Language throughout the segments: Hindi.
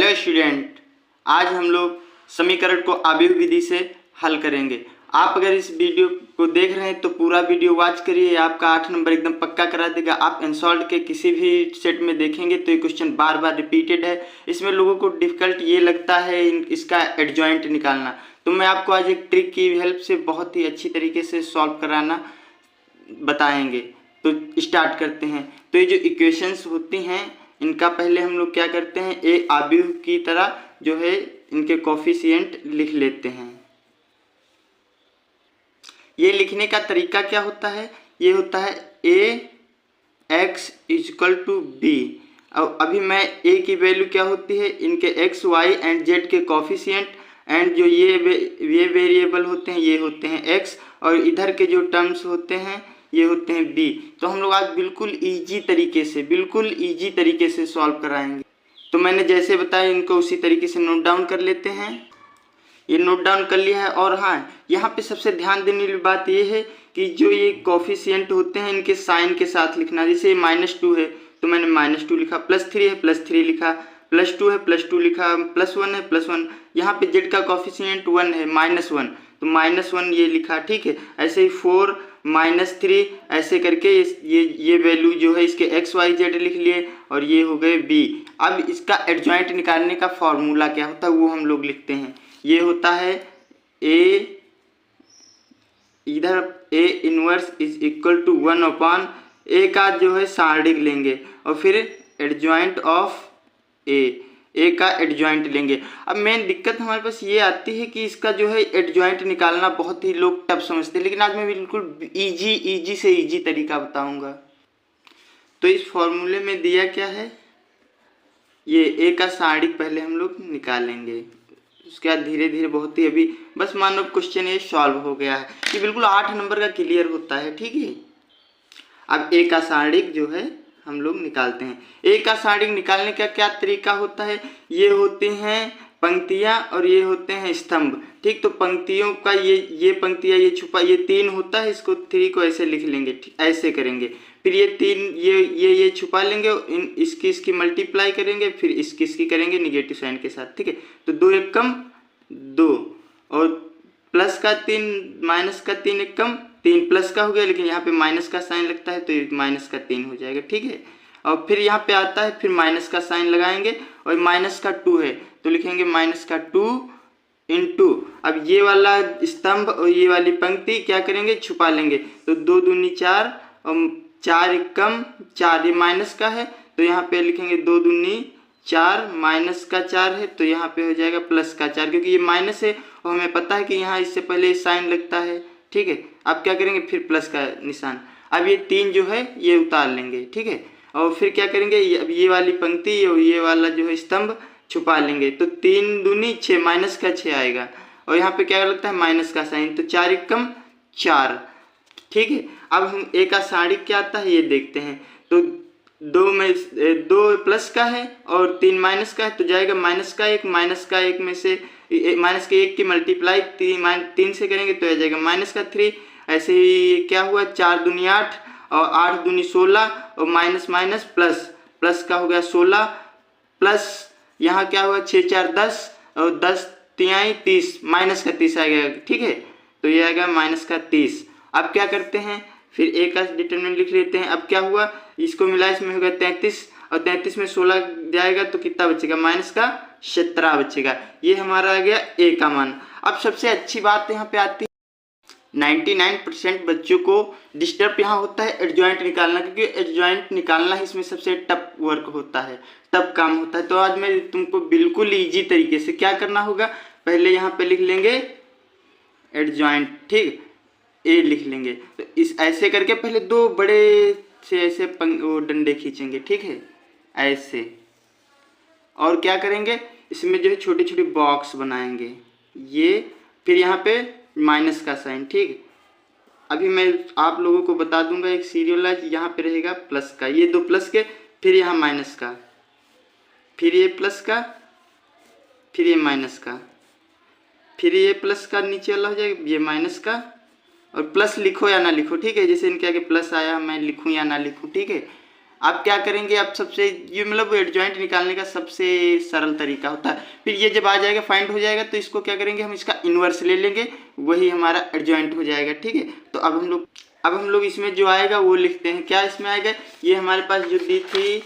हेलो स्टूडेंट, आज हम लोग समीकरण को आव्यूह विधि से हल करेंगे। आप अगर इस वीडियो को देख रहे हैं तो पूरा वीडियो वॉच करिए, आपका 8 नंबर एकदम पक्का करा देगा। आप एनसॉल्ट के किसी भी सेट में देखेंगे तो ये क्वेश्चन बार बार रिपीटेड है। इसमें लोगों को डिफिकल्ट ये लगता है इसका एडजॉइंट निकालना, तो मैं आपको आज एक ट्रिक की हेल्प से बहुत ही अच्छी तरीके से सॉल्व कराना बताएंगे। तो स्टार्ट करते हैं। तो ये जो इक्वेशंस होती हैं इनका पहले हम लोग क्या करते हैं, ए आव्यूह की तरह जो है इनके कोफिशिएंट लिख लेते हैं। ये लिखने का तरीका क्या होता है, ये होता है ए एक्स इजकल टू बी। अब अभी मैं ए की वैल्यू क्या होती है, इनके एक्स वाई एंड जेड के कोफिशिएंट, एंड जो ये वेरिएबल होते हैं ये होते हैं एक्स, और इधर के जो टर्म्स होते हैं ये होते हैं बी। तो हम लोग आज बिल्कुल इजी तरीके से सॉल्व कराएंगे। तो मैंने जैसे बताया इनको उसी तरीके से नोट डाउन कर लेते हैं। ये नोट डाउन कर लिया है। और हाँ, यहाँ पे सबसे ध्यान देने वाली बात ये है कि जो ये कोफिशिएंट होते हैं इनके साइन के साथ लिखना। जैसे -2 है तो मैंने -2 लिखा, +3 है +3 लिखा, +2 है +2 लिखा, +1 है +1। यहाँ पे जेड का कोफिशिएंट 1 है, -1 तो -1 ये लिखा, ठीक है। ऐसे ही 4 -3 ऐसे करके ये वैल्यू जो है इसके एक्स वाई जेड लिख लिए, और ये हो गए बी। अब इसका एडजॉइंट निकालने का फॉर्मूला क्या होता है वो हम लोग लिखते हैं। ये होता है ए, इधर A inverse is equal to 1/, A का जो है सारणिक लेंगे और फिर एडजॉइंट ऑफ ए का एडजॉइंट लेंगे। अब मेन दिक्कत हमारे पास ये आती है कि इसका जो है एडजॉइंट निकालना बहुत ही लोग टफ समझते हैं, लेकिन आज मैं बिल्कुल इजी तरीका बताऊंगा। तो इस फॉर्मूले में दिया क्या है, ये ए का सारणिक पहले हम लोग निकालेंगे, उसके बाद धीरे धीरे बहुत ही अभी बस मान लो क्वेश्चन ये सॉल्व हो गया है। ये बिल्कुल 8 नंबर का क्लियर होता है, ठीक है। अब ए का सारणिक जो है हम लोग निकालते हैं। ए का सारणिक निकालने का क्या तरीका होता है, ये होते हैं पंक्तियां और ये होते हैं स्तंभ, ठीक। तो पंक्तियों का ये पंक्तियां ये छुपा, ये 3 होता है, इसको 3 को ऐसे लिख लेंगे, ठीक, ऐसे करेंगे। फिर ये 3 ये छुपा लेंगे, इसकी मल्टीप्लाई करेंगे, फिर इसकी करेंगे निगेटिव साइन के साथ, ठीक है। तो 2 एक कम 2, और प्लस का 3 माइनस का 3 एक कम 3 प्लस का हो गया, लेकिन यहाँ पे माइनस का साइन लगता है तो ये माइनस का 3 हो जाएगा, ठीक है। और फिर यहाँ पे आता है, फिर माइनस का साइन लगाएंगे, और माइनस का 2 है तो लिखेंगे -2 इंटू, अब ये वाला स्तंभ और ये वाली पंक्ति क्या करेंगे, छुपा लेंगे। तो 2 दूनी 4 और 4 एक कम 4, ये माइनस का है तो यहाँ पे लिखेंगे 2 दूनी 4, माइनस का 4 है तो यहाँ पे हो जाएगा प्लस का 4, क्योंकि ये माइनस है और हमें पता है कि यहाँ इससे पहले साइन लगता है, ठीक है। अब क्या करेंगे, फिर प्लस का निशान। अब ये 3 जो है ये उतार लेंगे, ठीक है। और फिर क्या करेंगे, अब ये वाली पंक्ति और ये वाला जो है स्तंभ छुपा लेंगे। तो 3 दूनी 6, माइनस का 6 आएगा, और यहाँ पे क्या लगता है माइनस का साइन, तो 4 एक कम 4, ठीक है। अब हम ए का सारणिक क्या आता है ये देखते हैं। तो 2 प्लस का है और 3 माइनस का है तो जाएगा -1, -1 में से -1 की मल्टीप्लाई 3 से करेंगे तो आ जाएगा -3। ऐसे ही क्या हुआ, 4 दूनी 8 और 8 दूनी 16 और माइनस प्लस का हो गया 16, प्लस यहाँ क्या हुआ 6 4 10 और 10 3 30, माइनस का 30 आ गया, ठीक है। तो ये आएगा -30। अब क्या करते हैं, फिर ए का डिटरमिनेंट लिख लेते हैं। अब क्या हुआ, इसको मिला इसमें होगा 33, और 33 में 16 जाएगा तो कितना बचेगा, -17 बचेगा। ये हमारा आ गया ए का मान। अब सबसे अच्छी बात यहाँ पे आती है, 99% बच्चों को डिस्टर्ब यहाँ होता है एडजॉइंट निकालना, क्योंकि एडजॉइंट निकालना ही इसमें सबसे टफ वर्क होता है, टफ काम होता है। तो आज मैं तुमको बिल्कुल इजी तरीके से क्या करना होगा, पहले यहाँ पे लिख लेंगे एडजॉइंट, ठीक, ए लिख लेंगे। तो इस ऐसे करके पहले 2 बड़े से ऐसे वो डंडे खींचेंगे, ठीक है, ऐसे। और क्या करेंगे, इसमें जो है छोटे छोटे बॉक्स बनाएंगे, ये फिर यहाँ पे माइनस का साइन, ठीक। अभी मैं आप लोगों को बता दूंगा एक सीरियलाइज, यहाँ पे रहेगा प्लस का, ये 2 प्लस के, फिर यहाँ माइनस का, फिर ये प्लस का, फिर ये माइनस का, फिर ये प्लस का नीचे वाला हो जाएगा, ये माइनस का, और प्लस लिखो या ना लिखो, ठीक है। जैसे इनके आगे प्लस आया, मैं लिखूं या ना लिखूं, ठीक है। आप क्या करेंगे, आप सबसे ये मतलब एडजॉइंट निकालने का सबसे सरल तरीका होता है। फिर ये जब आ जाएगा फाइंड हो जाएगा तो इसको क्या करेंगे, हम इसका इन्वर्स ले लेंगे, वही हमारा एडजॉइंट हो जाएगा। ठीक है, तो अब हम लोग इसमें जो आएगा वो लिखते हैं। क्या इसमें आएगा, ये हमारे पास जो दी थी,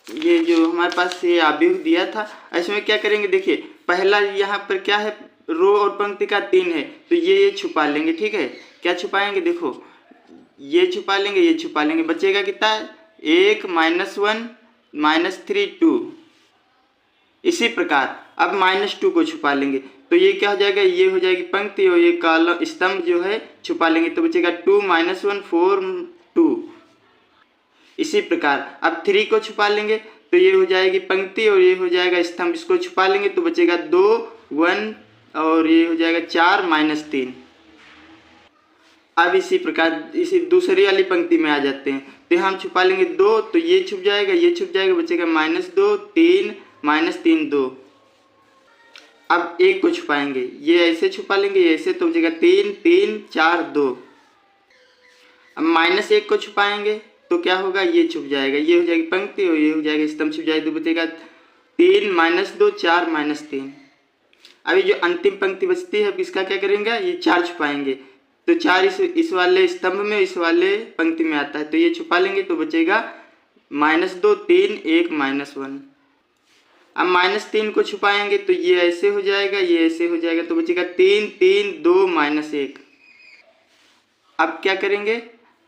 ये जो हमारे पास ये आव्यूह दिया था, इसमें क्या करेंगे, देखिए पहला यहाँ पर क्या है, रो और पंक्ति का 3 है, तो ये छुपा लेंगे। ठीक है, क्या छुपाएंगे, देखो ये छुपा लेंगे, ये छुपा लेंगे, बचेगा कितना है 1 -1 -3 2। इसी प्रकार अब -2 को छुपा लेंगे, तो ये क्या हो जाएगा, ये हो जाएगी पंक्ति और ये कॉलम स्तंभ जो है छुपा लेंगे, तो बचेगा 2 -1 4 2। इसी प्रकार अब 3 को छुपा लेंगे, तो ये हो जाएगी पंक्ति और ये हो जाएगा स्तंभ, इसको छुपा लेंगे तो बचेगा 2 1 और ये हो जाएगा 4 -3। अब इसी प्रकार इसी दूसरी वाली पंक्ति में आ जाते हैं, तो हम छुपा लेंगे 2, तो ये छुप जाएगा, ये छुप जाएगा, बचेगा -2 3 -3 2। अब 1 को छुपाएंगे, ये ऐसे छुपा लेंगे, ये ऐसे, तो बचेगा 3 3 4 2। अब -1 को छुपाएंगे तो क्या होगा, ये छुप जाएगा, ये हो जाएगी पंक्ति और ये हो जाएगा स्तंभ, छुप जाएगा, तो बचेगा 3 -2 4 -3। अभी जो अंतिम पंक्ति बचती है, अब इसका क्या करेंगे, ये 4 छुपाएंगे, तो 4 इस वाले स्तंभ में, इस वाले पंक्ति में आता है, तो ये छुपा लेंगे तो बचेगा -2 3 1 -1। अब -3 को छुपाएंगे तो ये ऐसे हो जाएगा, ये ऐसे हो जाएगा, तो बचेगा 3 3 2 -1। अब क्या करेंगे,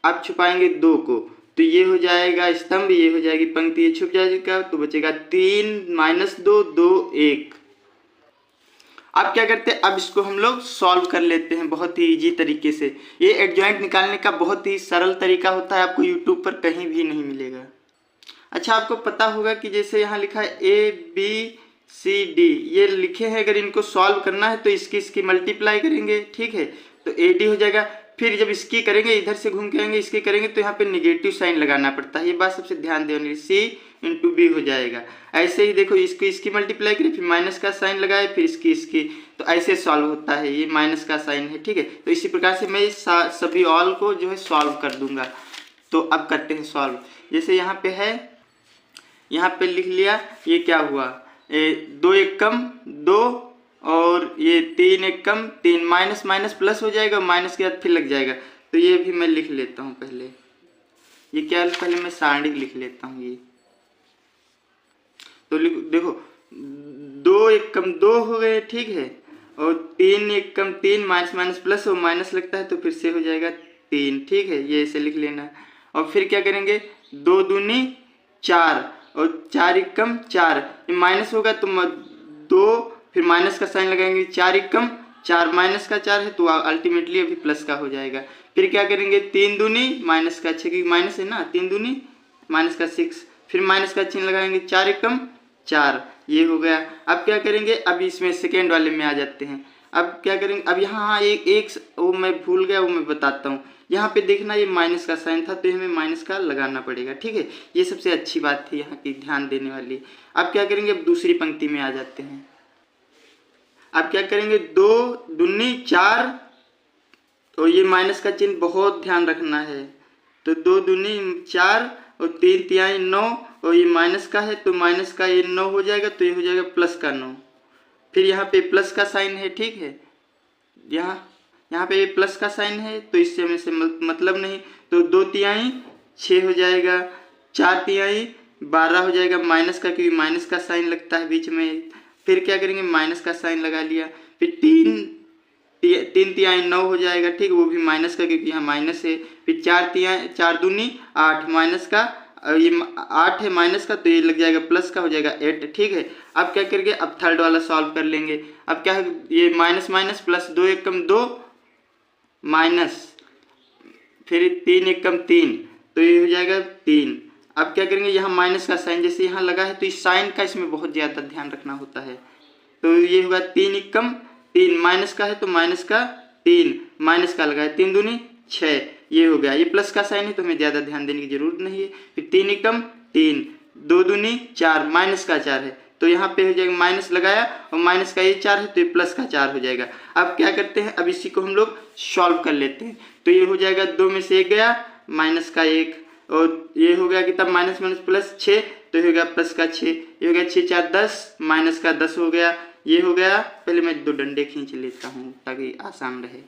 अब छुपाएंगे 2 को, तो ये हो जाएगा स्तंभ, ये हो जाएगी पंक्ति, ये छुप जाएगा, तो बचेगा 3 -2 2 1। अब क्या करते हैं, अब इसको हम लोग सॉल्व कर लेते हैं बहुत ही इजी तरीके से। ये एडजॉइंट निकालने का बहुत ही सरल तरीका होता है, आपको यूट्यूब पर कहीं भी नहीं मिलेगा। अच्छा, आपको पता होगा कि जैसे यहाँ लिखा है ABCD, ये लिखे हैं, अगर इनको सॉल्व करना है तो इसकी मल्टीप्लाई करेंगे। ठीक है, तो AD हो जाएगा, फिर जब इसकी करेंगे, इधर से घूम के आएंगे, इसकी करेंगे तो यहाँ पे नेगेटिव साइन लगाना पड़ता है, ये बात सबसे ध्यान देनी। C × B हो जाएगा। ऐसे ही देखो, इसकी मल्टीप्लाई करें, फिर माइनस का साइन लगाए, फिर इसकी, तो ऐसे सॉल्व होता है, ये माइनस का साइन है। ठीक है, तो इसी प्रकार से मैं सभी ऑल को जो है सॉल्व कर दूंगा। तो अब करते हैं सॉल्व। जैसे यहाँ पे है, यहाँ पे लिख लिया, ये क्या हुआ, 2 1 कम 2 और ये 3 1 कम 3, माइनस माइनस प्लस हो जाएगा, माइनस के बाद फिर लग जाएगा, तो ये भी मैं लिख लेता हूँ पहले। ये क्या, पहले मैं सारणी लिख लेता हूँ ये, तो देखो 2 1 कम 2 हो गए। ठीक है, और 3 1 कम 3, माइनस माइनस प्लस हो, माइनस लगता है तो फिर से हो जाएगा 3। ठीक है, ये ऐसे लिख लेना। और फिर क्या करेंगे, 2 दूनी 4 और 4 1 कम 4, ये माइनस होगा तो 2, फिर माइनस का साइन लगाएंगे, 4 1 कम 4, माइनस का 4 है तो अल्टीमेटली अभी प्लस का हो जाएगा। फिर क्या करेंगे, 3 दूनी माइनस का 6, क्योंकि माइनस है ना, 3 दूनी माइनस का 6, फिर माइनस का चिन्ह लगाएंगे, 4 1 कम 4, ये हो गया। अब क्या करेंगे, अब इसमें सेकेंड वाले में आ जाते हैं। अब क्या करेंगे, अब यहाँ एक वो मैं भूल गया, वो मैं बताता हूँ। यहाँ पे देखना, ये माइनस का साइन था तो हमें माइनस का लगाना पड़ेगा। ठीक है, ये सबसे अच्छी बात थी यहाँ की ध्यान देने वाली। अब क्या करेंगे, अब दूसरी पंक्ति में आ जाते हैं। अब क्या करेंगे, 2 दूनी 4, तो ये माइनस का चिन्ह बहुत ध्यान रखना है, तो 2 दूनी 4 और 3 तिहाई 9, और ये माइनस का है तो माइनस का ये 9 हो जाएगा, तो ये हो जाएगा प्लस का 9। फिर यहाँ पे प्लस का साइन है। ठीक है, यहाँ पे प्लस का साइन है तो इससे हमें से मतलब नहीं, तो 2 तिहाई 6 हो जाएगा, 4 तिहाई 12 हो जाएगा, माइनस का, क्योंकि माइनस का साइन लगता है बीच में। फिर क्या करेंगे, माइनस का साइन लगा लिया, फिर 3 तिहाई 9 हो जाएगा। ठीक, वो भी माइनस का, क्योंकि यहाँ माइनस है। फिर 4 दूनी 8, माइनस का, ये 8 है माइनस का, तो ये लग जाएगा प्लस का, हो जाएगा 8। ठीक है, अब क्या करेंगे, अब थर्ड वाला सॉल्व कर लेंगे। अब क्या है, ये माइनस माइनस प्लस, 2 1 कम 2 माइनस, फिर 3 1 कम 3, तो ये हो जाएगा 3। अब क्या करेंगे, यहाँ माइनस का साइन जैसे यहाँ लगा है तो इस साइन का इसमें बहुत ज़्यादा ध्यान रखना होता है, तो ये होगा 3 1 कम 3, माइनस का है तो माइनस का 3, माइनस का लगा है, 3 दूनी 6, ये हो गया। ये प्लस का साइन है तो हमें ज़्यादा ध्यान देने की जरूरत नहीं है। फिर 3 1 कम 3, 2 दूनी 4, माइनस का 4 है तो यहाँ पे हो जाएगा, माइनस लगाया और माइनस का ये 4 है तो ये प्लस का 4 हो जाएगा। अब क्या करते हैं, अब इसी को हम लोग सॉल्व कर लेते हैं। तो ये हो जाएगा, 2 में से 1 गया, माइनस का 1, और ये हो गया कितना माइनस माइनस प्लस 6, तो ये हो गया प्लस का 6, ये हो गया 6 4 10 माइनस का 10 हो गया, ये हो गया। पहले मैं 2 डंडे खींच लेता हूँ ताकि आसान रहे।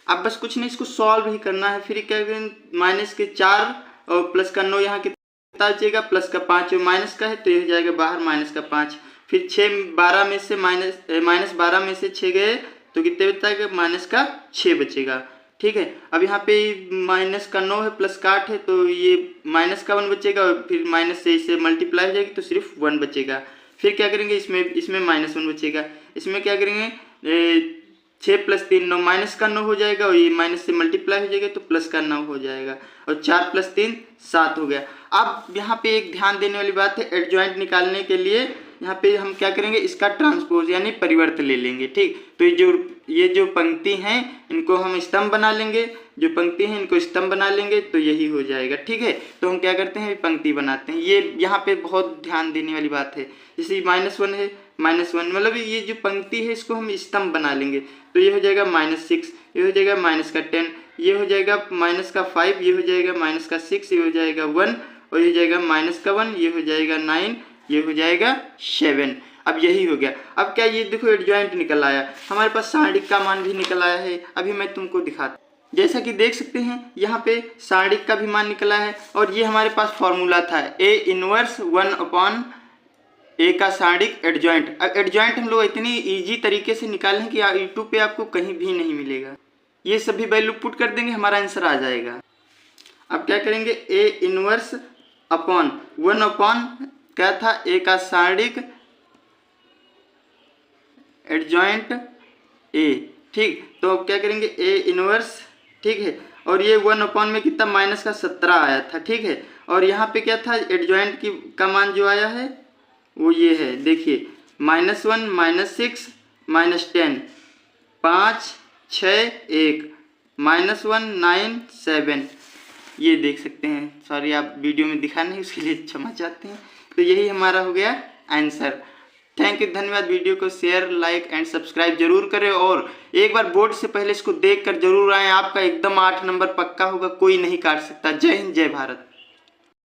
अब बस कुछ नहीं, इसको सॉल्व ही करना है। फिर क्या करें, माइनस के 4 और प्लस का 9 यहाँ कितना बचेगा, प्लस का 5 माइनस का है तो ये हो जाएगा बाहर माइनस का 5। फिर 6 12 में से माइनस 12 में से 6 गए तो कितने बचेगा, माइनस का 6 बचेगा। ठीक है, अब यहाँ पे माइनस का 9 है प्लस का 8 है तो ये माइनस का 1 बचेगा, और फिर माइनस से इसे मल्टीप्लाई हो जाएगी तो सिर्फ 1 बचेगा। फिर क्या करेंगे, इसमें माइनस 1 बचेगा। इसमें क्या करेंगे, 6 + 3 9 माइनस का 9 हो जाएगा, और ये माइनस से मल्टीप्लाई हो जाएगा तो प्लस का 9 हो जाएगा, और 4 + 3 7 हो गया। अब यहाँ पे एक ध्यान देने वाली बात है, एडजॉइंट निकालने के लिए यहाँ पे हम क्या करेंगे, इसका ट्रांसपोज यानी परिवर्त ले लेंगे। ठीक, तो ये जो पंक्ति हैं इनको हम स्तंभ बना लेंगे, जो पंक्ति हैं इनको स्तंभ बना लेंगे, तो यही हो जाएगा। ठीक है, तो हम क्या करते हैं, पंक्ति बनाते हैं। ये यहाँ पे बहुत ध्यान देने वाली बात है। जैसे -1 है, -1 मतलब ये जो पंक्ति है इसको हम स्तंभ बना लेंगे, तो ये हो जाएगा -6, ये हो जाएगा -10, ये हो जाएगा -5, ये हो जाएगा -6, ये हो जाएगा 1, और ये हो जाएगा -1, ये हो जाएगा 9, ये हो जाएगा 7। अब यही हो गया। अब क्या ये देखो एडजॉइंट निकल आया, हमारे पास सारणिक का मान भी निकल आया है। अभी मैं तुमको दिखाता, जैसा कि देख सकते हैं यहाँ पे सारणिक का भी मान निकला है, और ये हमारे पास फॉर्मूला था A 1 1/A का सारणिक एडजॉइंट। अब एडजॉइंट हम लोग इतनी ईजी तरीके से निकालें कि यूट्यूब पे आपको कहीं भी नहीं मिलेगा। ये सभी वैल्यू पुट कर देंगे, हमारा आंसर आ जाएगा। अब क्या करेंगे, A 1 1 क्या था, A का सारणिक एडजॉइंट A। ठीक, तो अब क्या करेंगे, A 1, ठीक है, और ये 1 में कितना माइनस का 17 आया था। ठीक है, और यहाँ पे क्या था, एडजॉइंट का मान जो आया है वो ये है, देखिए -1 -6 -10 5 6 1 -1 9 7, ये देख सकते हैं। सॉरी आप वीडियो में दिखा नहीं, उसके लिए क्षमा चाहते हैं। तो यही हमारा हो गया आंसर। थैंक यू, धन्यवाद। वीडियो को शेयर लाइक एंड सब्सक्राइब जरूर करें, और एक बार बोर्ड से पहले इसको देखकर जरूर आएँ। आपका एकदम 8 नंबर पक्का होगा, कोई नहीं काट सकता। जय हिंद, जय भारत।